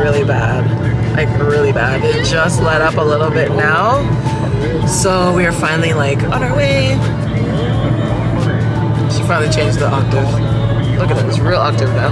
really bad. Like really bad. It just let up a little bit now. So we are finally like on our way. She finally changed the octave. Look at that, it's real octave now.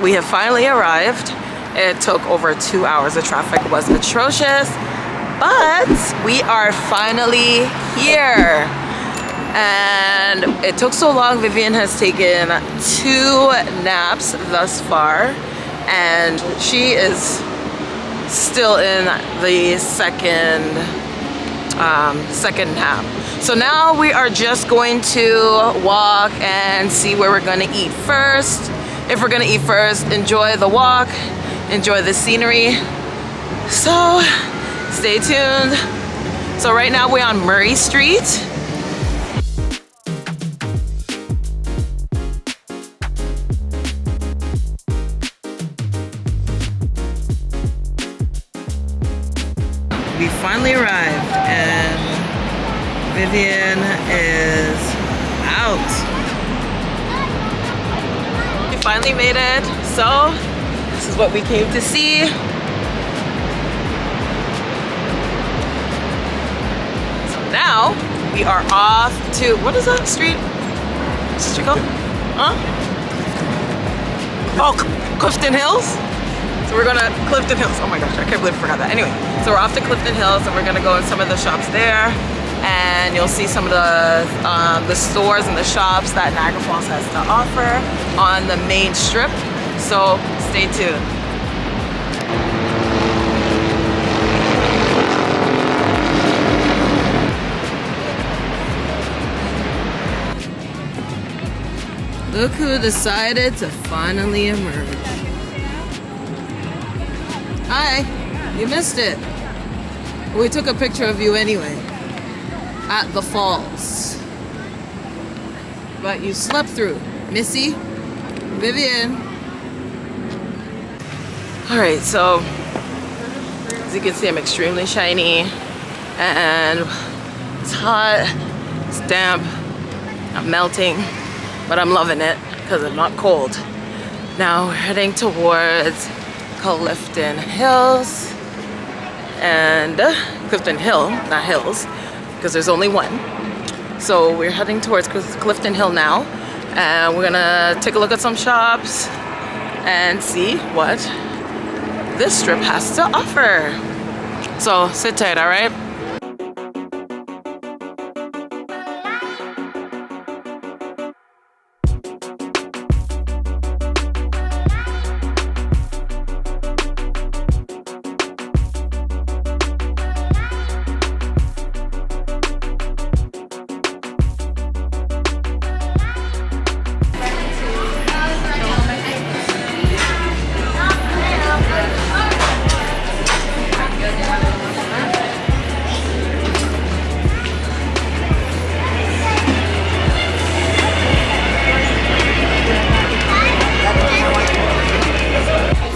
We have finally arrived. It took over 2 hours. The traffic was atrocious, but we are finally here. And it took so long. Vivian has taken 2 naps thus far, and she is still in the second nap. So now we are just going to walk and see where we're gonna eat first. If we're gonna eat first, enjoy the walk, enjoy the scenery. So stay tuned. So right now we're on Murray Street. We finally arrived and Vivian is out. Finally made it. So this is what we came to see. So now we are off to, what is that street? What's the street called? Huh? Oh, Clifton Hills? So we're gonna, Clifton Hills. Oh my gosh, I can't believe I forgot that. Anyway, so we're off to Clifton Hills and we're gonna go in some of the shops there. And you'll see some of the stores and the shops that Niagara Falls has to offer on the main strip. So stay tuned. Look who decided to finally emerge. Hi, you missed it. We took a picture of you anyway. At the falls. But you slept through. Missy, Vivian. Alright, so as you can see, I'm extremely shiny and it's hot, it's damp, I'm melting, but I'm loving it because I'm not cold. Now we're heading towards Clifton Hills and Clifton Hill, not Hills, because there's only one. So we're heading towards Clifton Hill now, and we're gonna take a look at some shops and see what this strip has to offer. So sit tight, all right?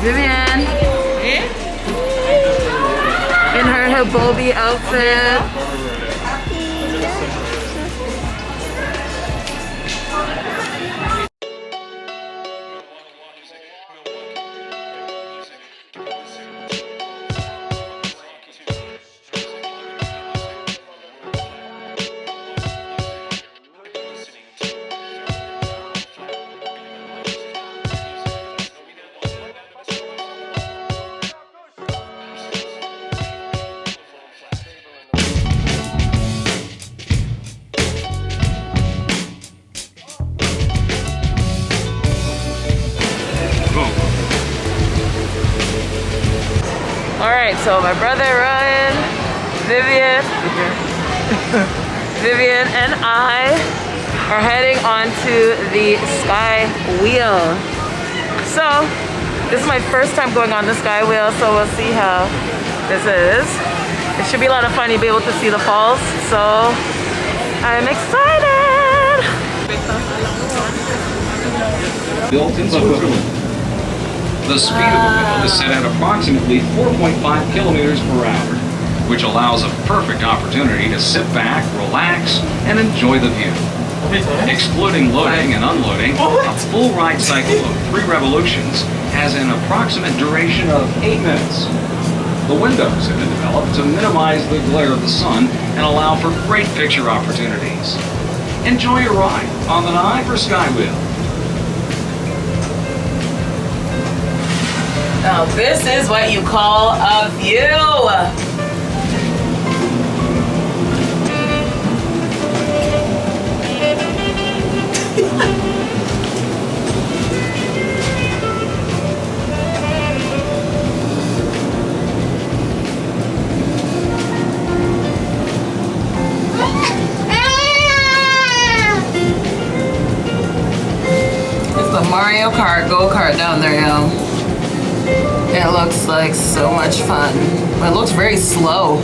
Vivian, in her Hibbobi outfit. Alright, so my brother Ryan, Vivian, Vivian and I are heading on to the SkyWheel. So, this is my first time going on the SkyWheel, so we'll see how this is. It should be a lot of fun. You'll be able to see the falls, so I'm excited! The speed of the wheel is set at approximately 4.5 kilometers per hour, which allows a perfect opportunity to sit back, relax, and enjoy the view. Excluding loading and unloading, a full ride cycle of 3 revolutions has an approximate duration of 8 minutes. The windows have been developed to minimize the glare of the sun and allow for great picture opportunities. Enjoy your ride on the Niagara SkyWheel. Now this is what you call a view. It's the Mario Kart go-kart down there, y'all. It looks like so much fun, but it looks very slow.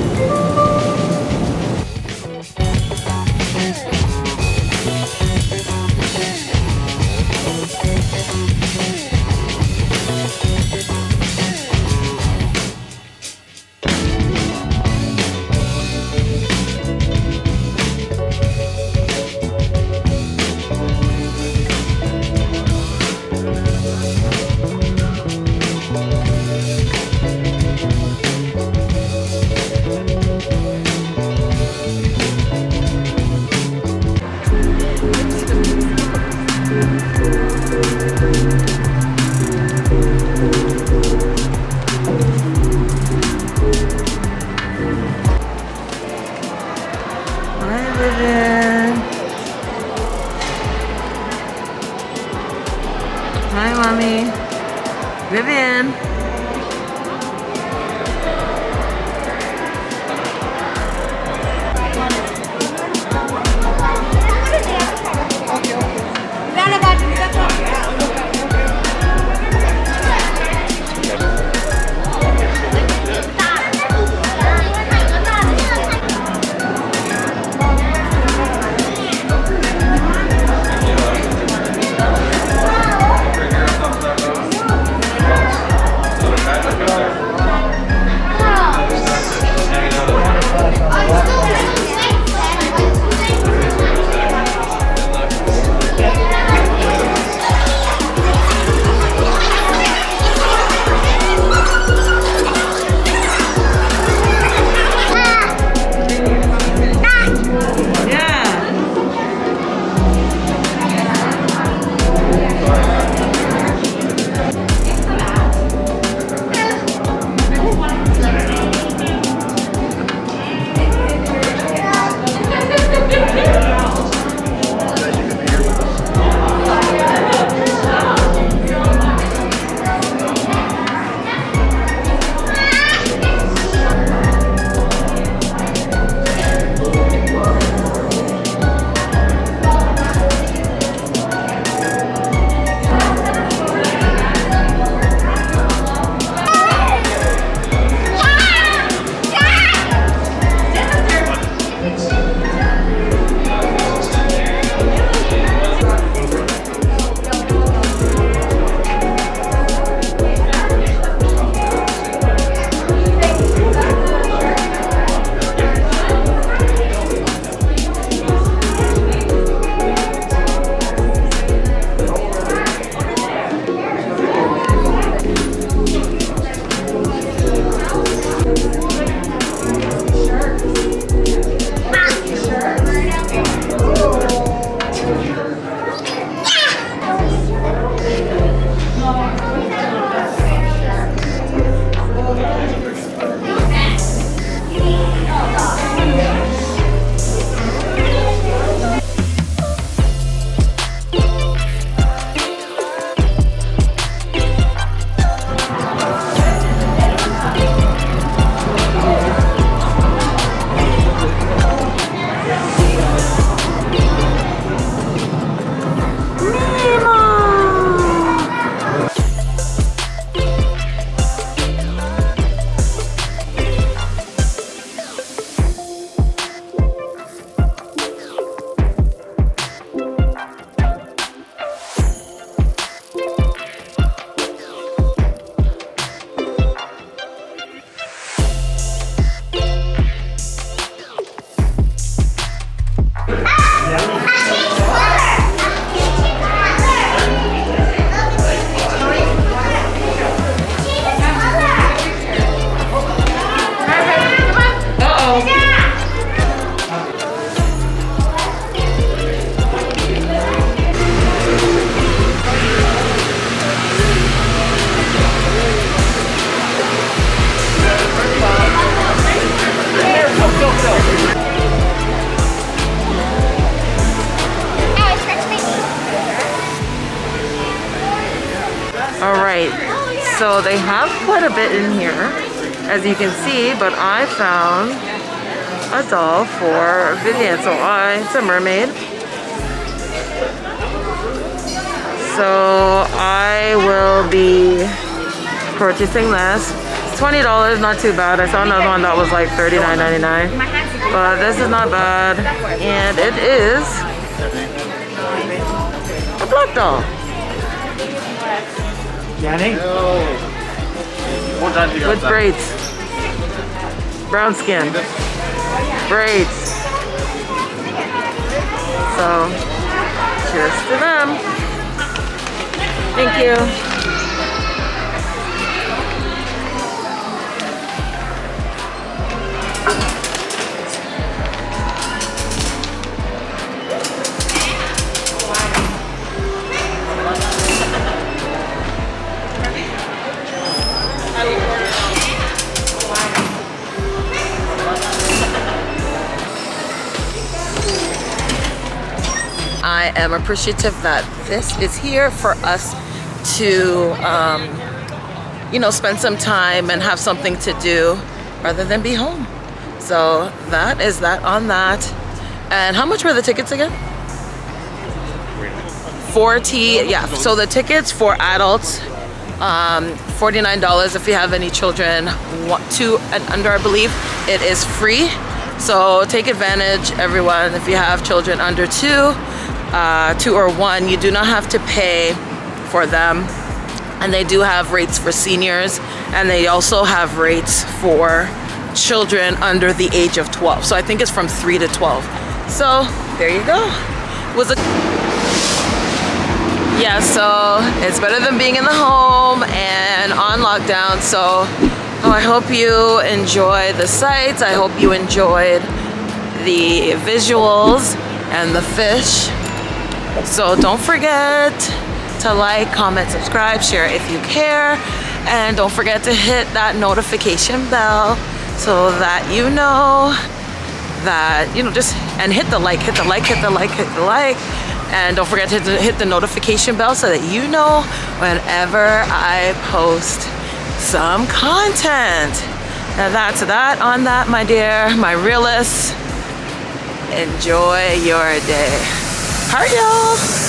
So they have quite a bit in here, as you can see, but I found a doll for Vivian. So it's a mermaid. So I will be purchasing this. It's $20, not too bad. I saw another one that was like $39.99, but this is not bad. And it is a black doll. With braids. Brown skin. Braids. So, cheers to them. Thank you. I am appreciative that this is here for us to, you know, spend some time and have something to do rather than be home. So that is that on that. And how much were the tickets again? 40, yeah. So the tickets for adults, $49 if you have any children, 2 and under, I believe. It is free. So take advantage, everyone. If you have children under 2 or 1, you do not have to pay for them. And they do have rates for seniors, and they also have rates for children under the age of 12. So I think it's from 3 to 12. So there you go. Yeah, so it's better than being in the home and on lockdown. So I hope you enjoy the sights. I hope you enjoyed the visuals and the fish. So don't forget to like, comment, subscribe, share if you care. And don't forget to hit that notification bell so that you know that, you know, just, and hit the like. And don't forget to hit the notification bell so that you know whenever I post some content. And that's that on that, my dear, my realists. Enjoy your day. Heart y'all.